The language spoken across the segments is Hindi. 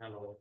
हेलो।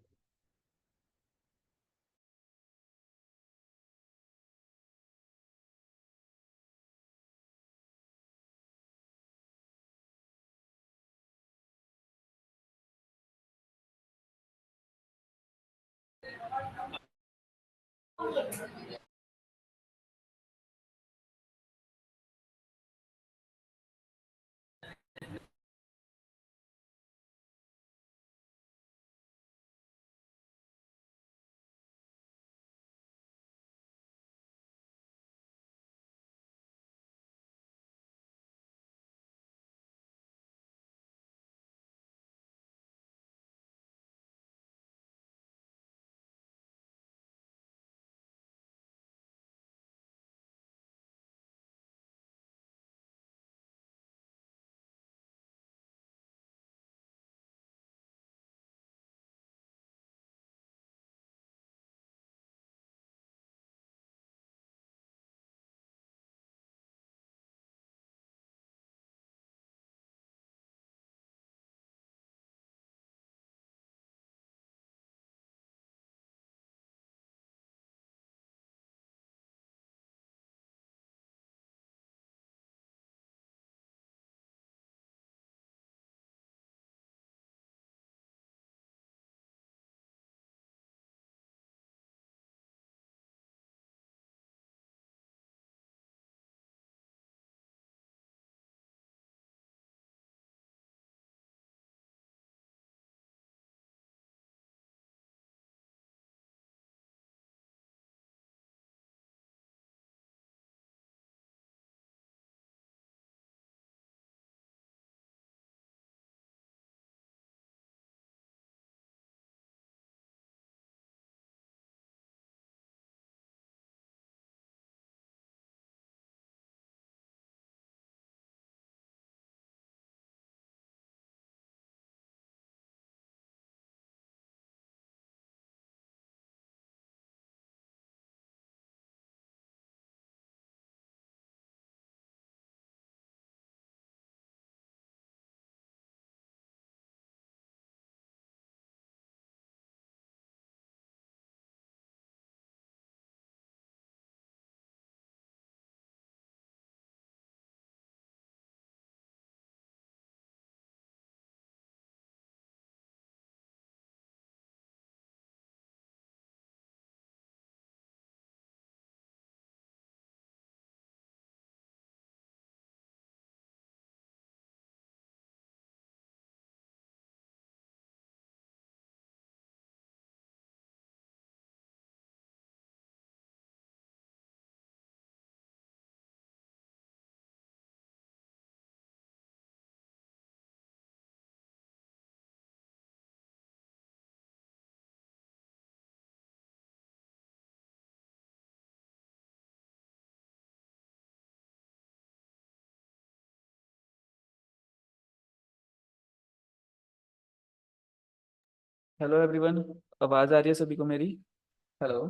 Hello everyone. आवाज़ आ रही है सभी को मेरी? हेलो।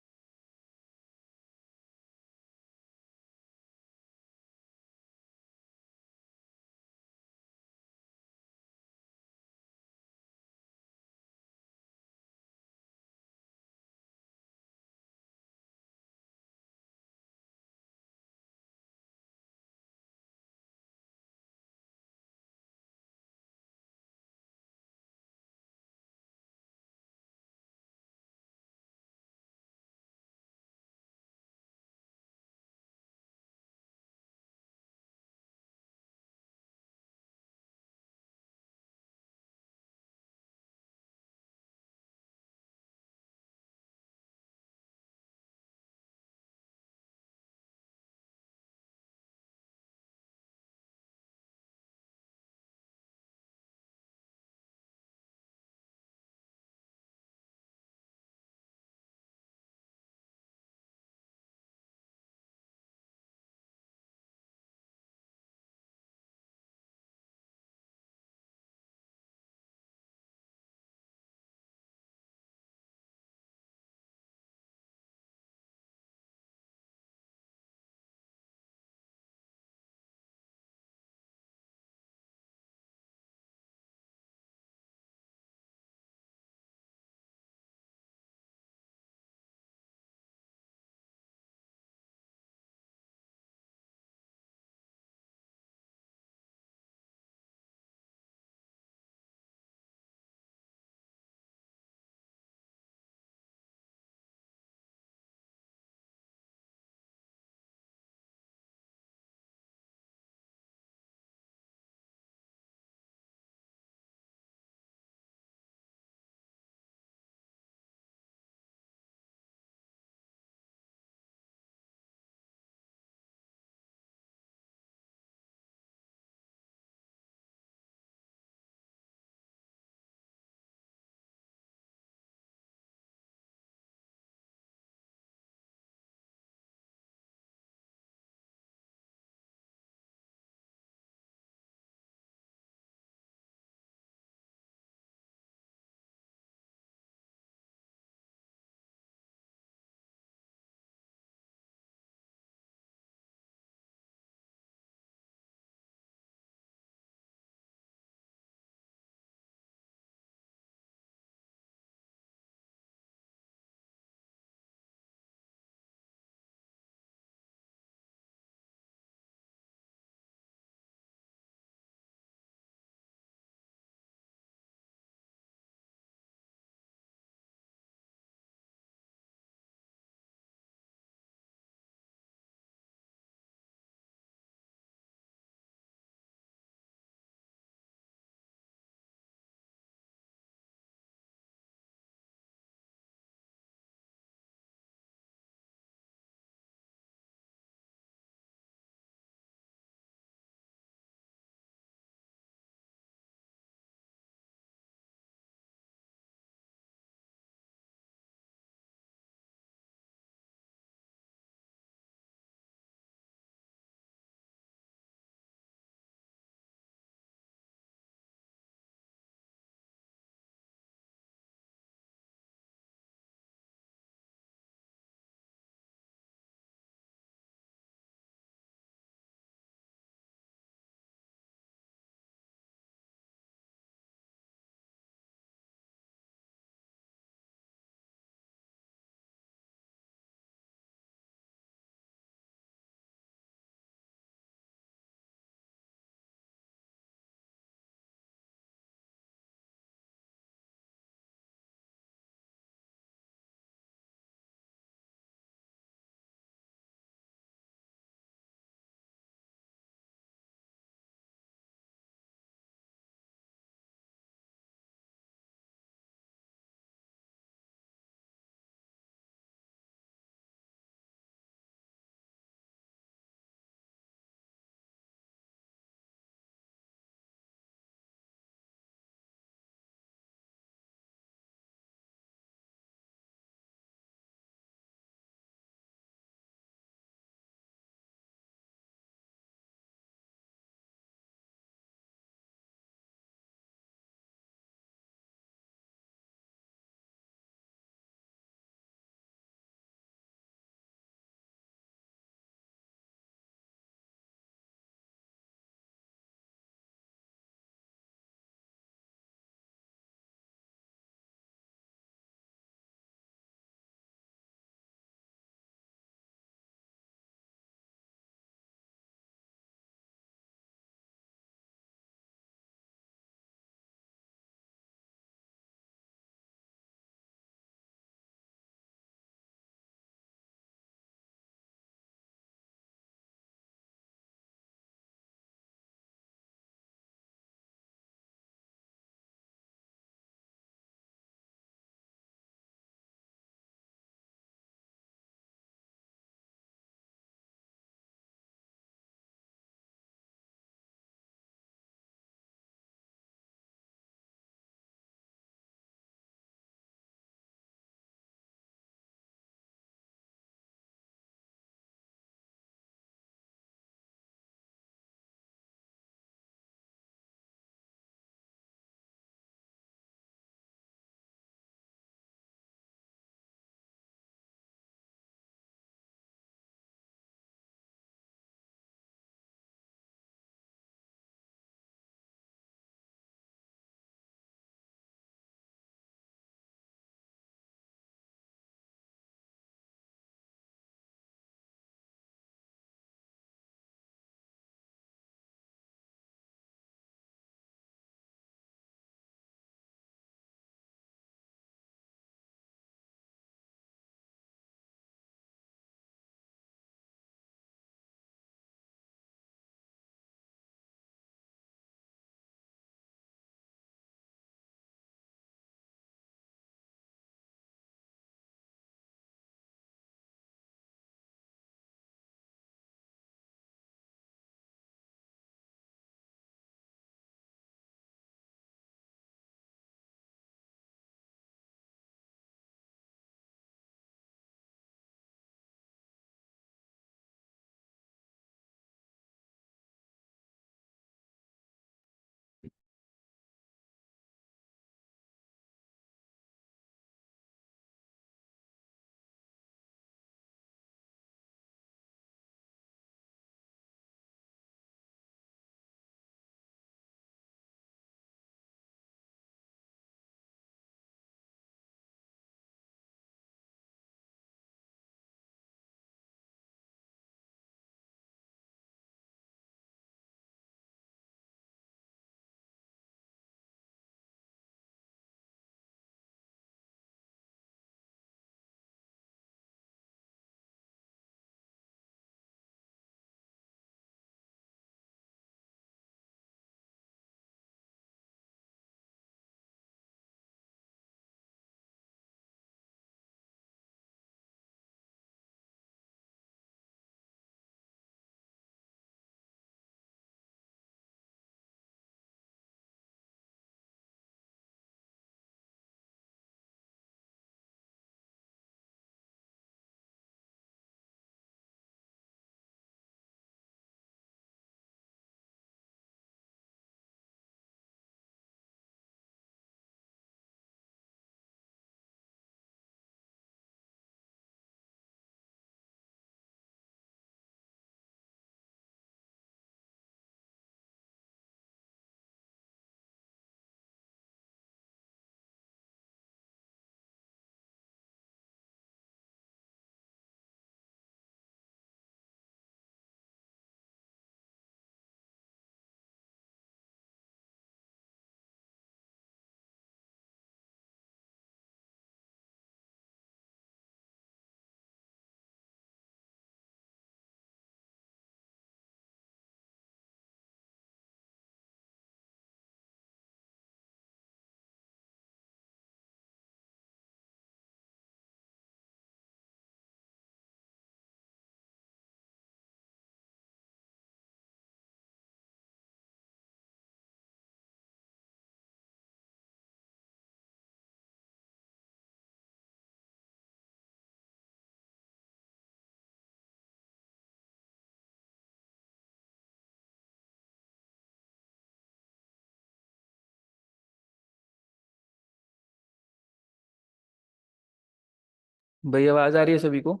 भाई आवाज आ रही है सभी को?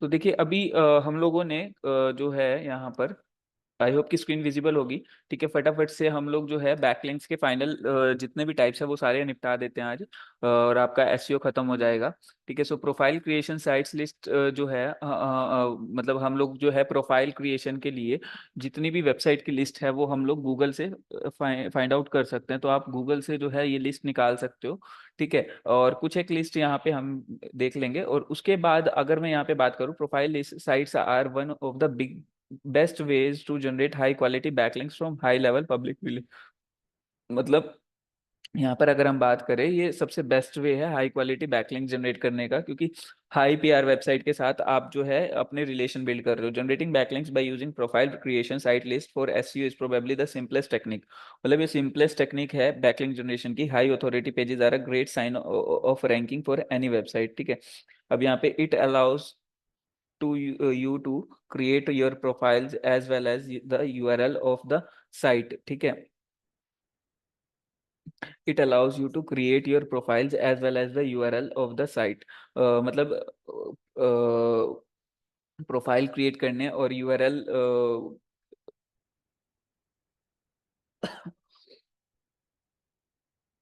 तो देखिए अभी हम लोगों ने जो है यहाँ पर, आई होप की स्क्रीन विजिबल होगी। ठीक है, फटाफट से हम लोग जो है बैकलिंक्स के फाइनल जितने भी टाइप्स है वो सारे निपटा देते हैं आज, और आपका एसईओ खत्म हो जाएगा। ठीक है, सो प्रोफाइल क्रिएशन साइट्स लिस्ट जो है मतलब हम लोग जो है प्रोफाइल क्रिएशन के लिए जितनी भी वेबसाइट की लिस्ट है वो हम लोग गूगल से फाइंड आउट कर सकते हैं। तो आप गूगल से जो है ये लिस्ट निकाल सकते हो। ठीक है, और कुछ एक लिस्ट यहाँ पे हम देख लेंगे, और उसके बाद अगर मैं यहाँ पे बात करूँ, profile sites are one of the big best ways to generate high quality backlinks from high level public. मतलब यहाँ पर अगर हम बात करें, ये सबसे बेस्ट वे है हाई क्वालिटी बैकलिंक जनरेट करने का, क्योंकि हाई पीआर वेबसाइट के साथ आप जो है अपने रिलेशन बिल्ड कर रहे हो। Generating backlinks by using profile creation site list for SEO is probably the simplest technique. मतलब ये सिंपलेस्ट टेक्निक है बैकलिंक जनरेशन की। High authority pages are a great sign of ranking for any website. ठीक है, अब यहाँ पे it allows to you to create your profiles as well as the URL of the site। ठीक है, it allows you to create your profiles as well as the URL of the site। मतलब प्रोफाइल क्रिएट करने और यूआरएल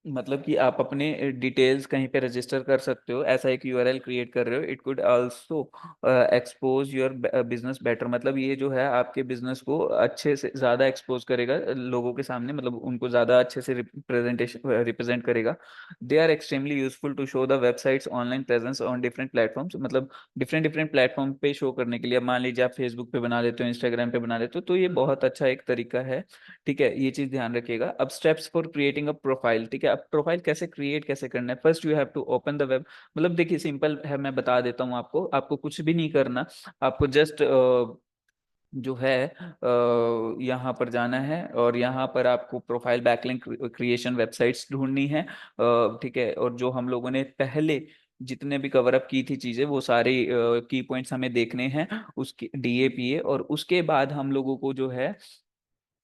मतलब कि आप अपने डिटेल्स कहीं पे रजिस्टर कर सकते हो, ऐसा एक यूआरएल क्रिएट कर रहे हो। It could also expose your business better. मतलब ये जो है आपके बिजनेस को अच्छे से ज़्यादा एक्सपोज करेगा लोगों के सामने, मतलब उनको ज़्यादा अच्छे से रिप्रेजेंट करेगा। They are extremely useful to show the websites online presence on different platforms. मतलब डिफरेंट डिफरेंट प्लेटफॉर्म पे शो करने के लिए। अब मान लीजिए आप फेसबुक पे बना देते हो, इंस्टाग्राम पे बना देते हो, तो ये बहुत अच्छा एक तरीका है। ठीक है, ये चीज ध्यान रखिएगा। अब steps for creating a profile. ठीक है, अब प्रोफाइल कैसे क्रिएट कैसे करना है। First you have to open the web. मतलब देखिए सिंपल है, मैं बता देता हूँ आपको। आपको कुछ भी नहीं करना, आपको जस्ट जो है यहाँ पर जाना है, और यहाँ पर आपको प्रोफाइल बैकलिंक क्रिएशन वेबसाइट्स ढूंढनी है। ठीक है, और जो हम लोगों ने पहले जितने भी कवर अप की थी चीजें, वो सारे की पॉइंट्स हमें देखने हैं उसकी डीएपीए। और उसके बाद हम लोगों को जो है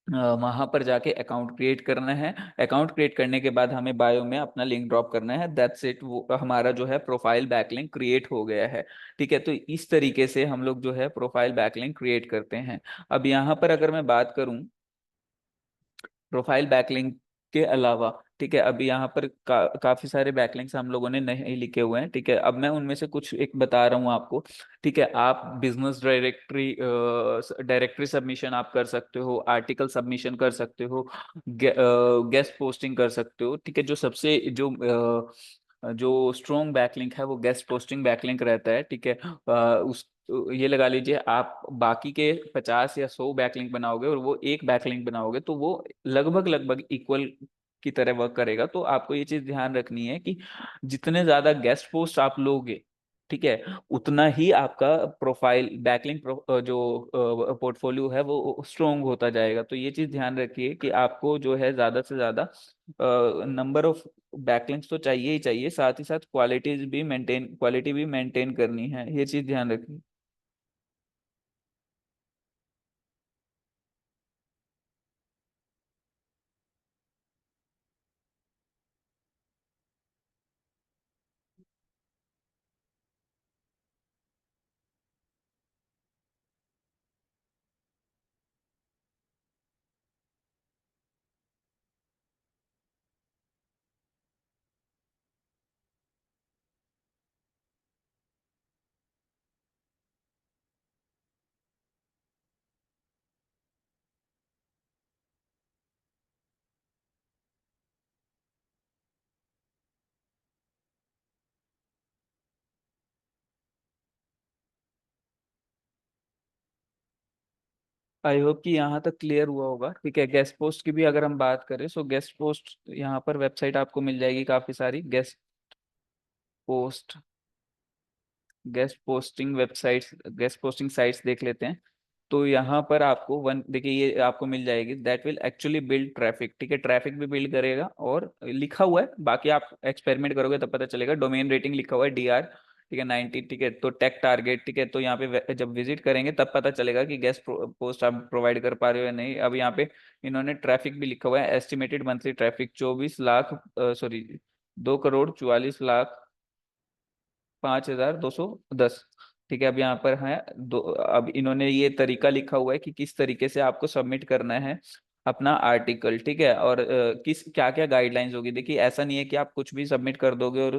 वहां पर जाके अकाउंट क्रिएट करना है। अकाउंट क्रिएट करने के बाद हमें बायो में अपना लिंक ड्रॉप करना है। दैट्स इट, वो हमारा जो है प्रोफाइल बैकलिंक क्रिएट हो गया है। ठीक है, तो इस तरीके से हम लोग जो है प्रोफाइल बैकलिंक क्रिएट करते हैं। अब यहाँ पर अगर मैं बात करूं प्रोफाइल बैकलिंक के अलावा, ठीक है, अभी यहाँ पर काफी सारे बैकलिंक्स हम लोगों ने नहीं लिखे हुए हैं। ठीक है, अब मैं उनमें से कुछ एक बता रहा हूँ आपको। ठीक है, आप बिजनेस डायरेक्टरी सबमिशन आप कर सकते हो, आर्टिकल सबमिशन कर सकते हो, गेस्ट पोस्टिंग कर सकते हो। ठीक है, जो सबसे जो स्ट्रॉन्ग बैकलिंक है वो गेस्ट पोस्टिंग बैकलिंक रहता है। ठीक है, उस ये लगा लीजिए आप बाकी के 50 या 100 बैकलिंक बनाओगे और वो एक बैकलिंक बनाओगे, तो वो लगभग लगभग इक्वल की तरह वर्क करेगा। तो आपको ये चीज ध्यान रखनी है कि जितने ज्यादा गेस्ट पोस्ट आप लोगे, ठीक है, उतना ही आपका प्रोफाइल बैकलिंक जो पोर्टफोलियो है वो स्ट्रोंग होता जाएगा। तो ये चीज ध्यान रखिए कि आपको जो है ज्यादा से ज्यादा नंबर ऑफ बैकलिंक्स तो चाहिए ही चाहिए, साथ ही साथ क्वालिटी भी मेंटेन करनी है। ये चीज ध्यान रखिए। आई होप कि यहाँ तक क्लियर हुआ होगा। ठीक है, गेस्ट पोस्ट की भी अगर हम बात करें, सो गेस्ट पोस्ट यहाँ पर वेबसाइट आपको मिल जाएगी काफी सारी। Post guest posting websites, guest posting sites देख लेते हैं। तो यहाँ पर आपको वन देखिए, ये आपको मिल जाएगी that will actually build traffic. ठीक है, ट्रैफिक भी बिल्ड करेगा, और लिखा हुआ है, बाकी आप एक्सपेरिमेंट करोगे तब पता चलेगा। डोमेन रेटिंग लिखा हुआ है डीआर, ठीक है, 90। ठीक है, तो टेक टारगेट, ठीक है, तो यहाँ पे जब विजिट करेंगे तब पता चलेगा कि गेस्ट पोस्ट आप प्रोवाइड कर पा रहे हो या नहीं। अब यहाँ पे इन्होंने ट्रैफिक भी लिखा हुआ है, estimated monthly traffic 24 lakh, sorry 2,44,00,000 5,210। ठीक है, अब यहाँ पर है दो। अब इन्होंने ये तरीका लिखा हुआ है कि किस तरीके से आपको सबमिट करना है अपना आर्टिकल। ठीक है, और किस क्या क्या गाइडलाइंस होगी। देखिए ऐसा नहीं है कि आप कुछ भी सबमिट कर दोगे और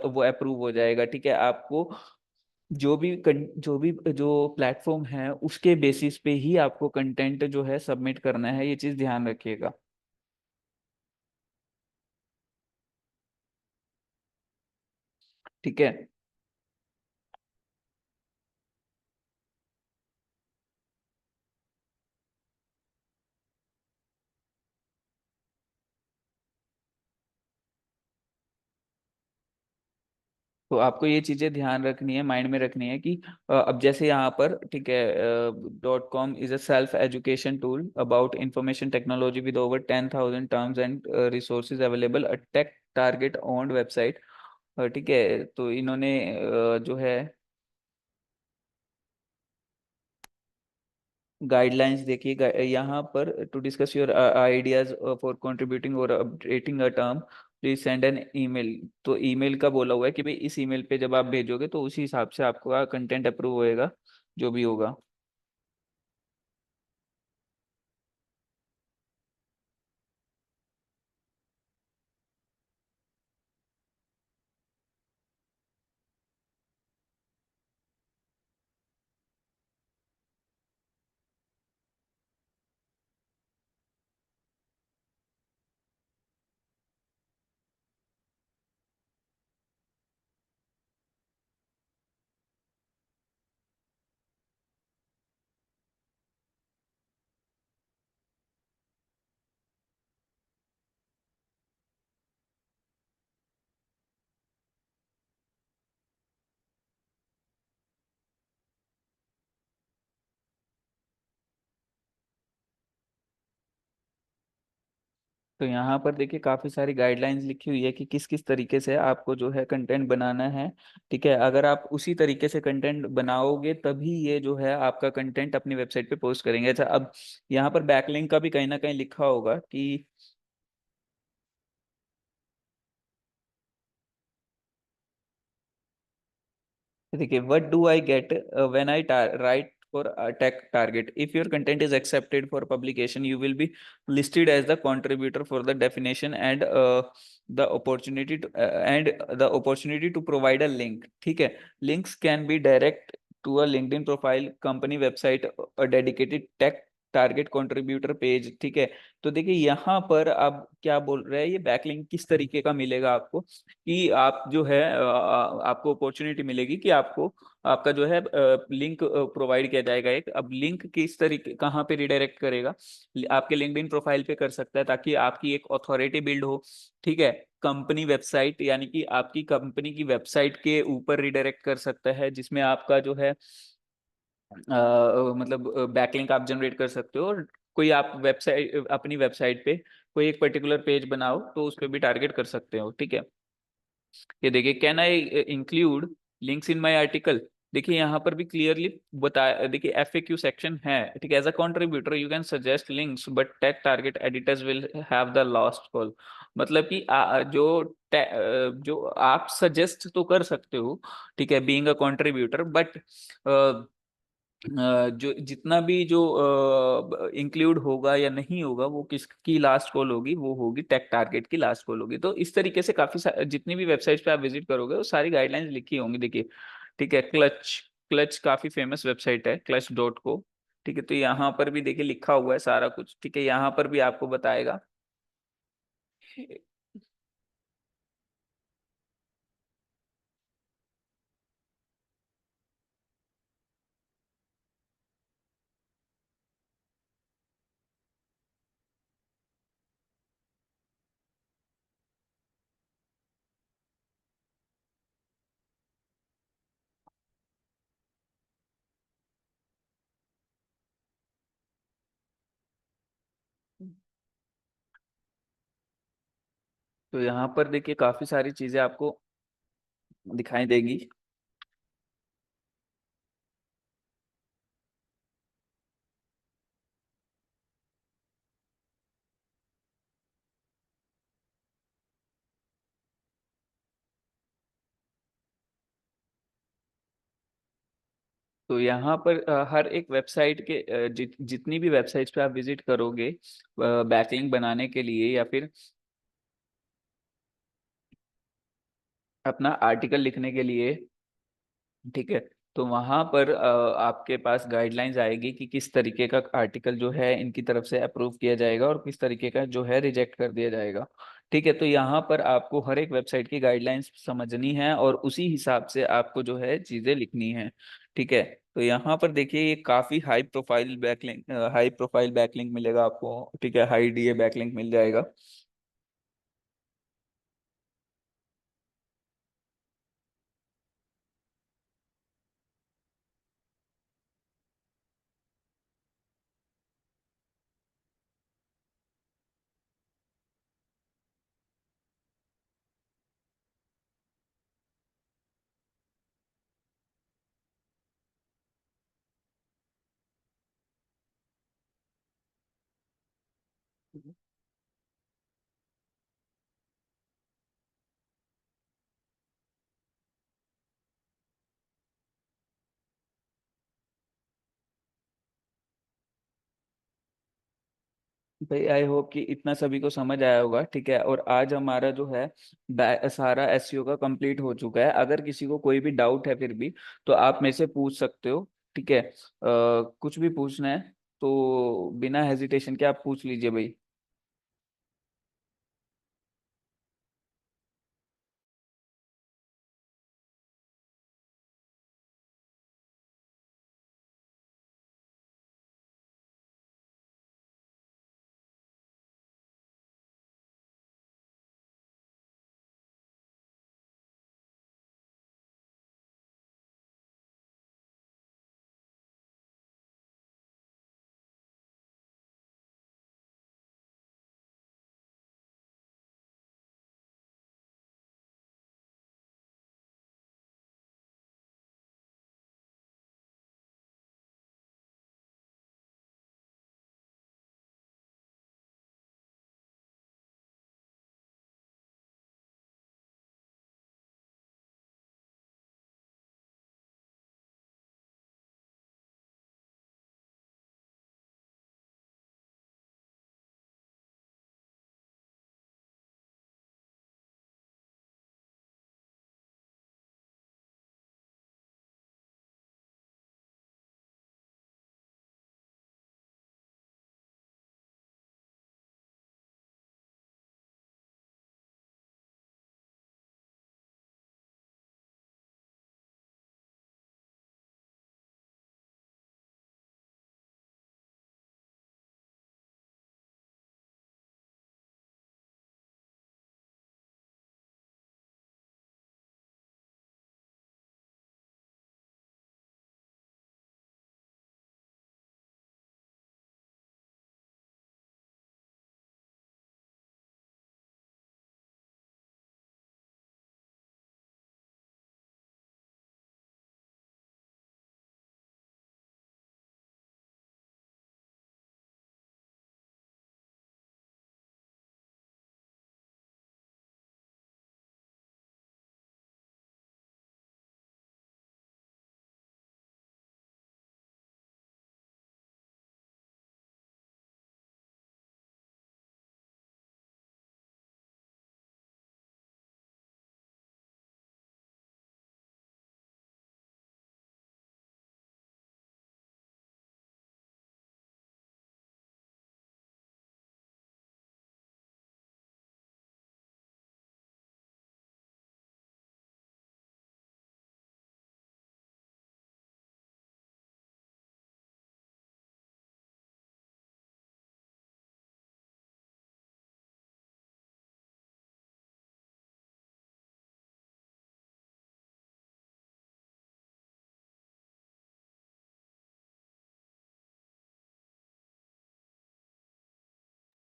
वो अप्रूव हो जाएगा। ठीक है, आपको जो प्लेटफॉर्म है उसके बेसिस पे ही आपको कंटेंट जो है सबमिट करना है, ये चीज ध्यान रखिएगा। ठीक है, तो आपको ये चीजें ध्यान रखनी है, माइंड में रखनी है कि अब जैसे यहाँ पर, ठीक है, .com is a self education tool about information technology with over 10,000 terms and resources available, a tech target owned website. ठीक है, तो इन्होंने जो है गाइडलाइंस देखिए, यहाँ पर to discuss your ideas for contributing और updating a term please send an email. तो ईमेल का बोला हुआ है कि भाई इस ईमेल पे जब आप भेजोगे तो उसी हिसाब से आपका कंटेंट अप्रूव होएगा, जो भी होगा। तो यहाँ पर देखिए काफी सारी गाइडलाइंस लिखी हुई है कि किस किस तरीके से आपको जो है कंटेंट बनाना है। ठीक है, अगर आप उसी तरीके से कंटेंट बनाओगे तभी ये जो है आपका कंटेंट अपनी वेबसाइट पे पोस्ट करेंगे। अच्छा, अब यहाँ पर बैकलिंक का भी कहीं ना कहीं लिखा होगा कि देखिए, what do I get when I write for tech target, if your content is accepted for publication you will be listed as the contributor for the definition and the opportunity to provide a link. ठीक है, links can be direct to a LinkedIn profile, company website, a dedicated tech target contributor page. ठीक है, तो देखिए यहाँ पर आप क्या बोल रहे हैं, ये बैकलिंक किस तरीके का मिलेगा आपको कि आप जो है आपको अपॉर्चुनिटी मिलेगी कि आपको आपका जो है लिंक प्रोवाइड किया जाएगा। एक अब लिंक किस तरीके कहाँ पे रिडायरेक्ट करेगा, आपके लिंक्डइन प्रोफाइल पे कर सकता है ताकि आपकी एक अथॉरिटी बिल्ड हो। ठीक है, कंपनी वेबसाइट यानी कि आपकी कंपनी की वेबसाइट के ऊपर रिडायरेक्ट कर सकता है, जिसमें आपका जो है मतलब बैकलिंक आप जनरेट कर सकते हो। और कोई आप वेबसाइट अपनी वेबसाइट पे कोई एक पर्टिकुलर पेज बनाओ तो उस पर भी टारगेट कर सकते हो। ठीक है, ये देखिए, can I include links in my article. देखिए यहाँ पर भी क्लियरली बताया, देखिए FAQ सेक्शन है। ठीक है, as a contributor you can suggest links but tag target editors will have the last call. मतलब कि जो आप सजेस्ट तो कर सकते हो, ठीक है, बीइंग अ कंट्रीब्यूटर, बट जो जितना भी जो इंक्लूड होगा या नहीं होगा वो किसकी लास्ट कॉल होगी, वो होगी टेक टारगेट की लास्ट कॉल होगी। तो इस तरीके से काफी जितनी भी वेबसाइट्स पे आप विजिट करोगे वो सारी गाइडलाइंस लिखी होंगी। देखिए, ठीक है, क्लच क्लच काफी फेमस वेबसाइट है, clutch.co। ठीक है, तो यहाँ पर भी देखिए लिखा हुआ है सारा कुछ। ठीक है, यहाँ पर भी आपको बताएगा। तो यहाँ पर देखिए काफी सारी चीजें आपको दिखाई देगी। तो यहाँ पर हर एक वेबसाइट के जितनी भी वेबसाइट्स पे आप विजिट करोगे बैकलिंक बनाने के लिए या फिर अपना आर्टिकल लिखने के लिए, ठीक है, तो वहां पर आपके पास गाइडलाइंस आएगी कि किस तरीके का आर्टिकल जो है इनकी तरफ से अप्रूव किया जाएगा और किस तरीके का जो है रिजेक्ट कर दिया जाएगा। ठीक है, तो यहाँ पर आपको हर एक वेबसाइट की गाइडलाइंस समझनी है और उसी हिसाब से आपको जो है चीजें लिखनी है। ठीक है, तो यहाँ पर देखिए ये काफी हाई प्रोफाइल बैकलिंक मिलेगा आपको। ठीक है, हाई डीए बैकलिंक मिल जाएगा। भाई आई होप कि इतना सभी को समझ आया होगा। ठीक है, और आज हमारा जो है सारा एसईओ का कंप्लीट हो चुका है। अगर किसी को कोई भी डाउट है फिर भी तो आप मेरे से पूछ सकते हो। ठीक है, कुछ भी पूछना है तो बिना हेजिटेशन के आप पूछ लीजिए भाई।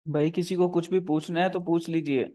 भाई किसी को कुछ भी पूछना है तो पूछ लीजिए।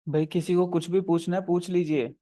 भाई किसी को कुछ भी पूछना है पूछ लीजिए।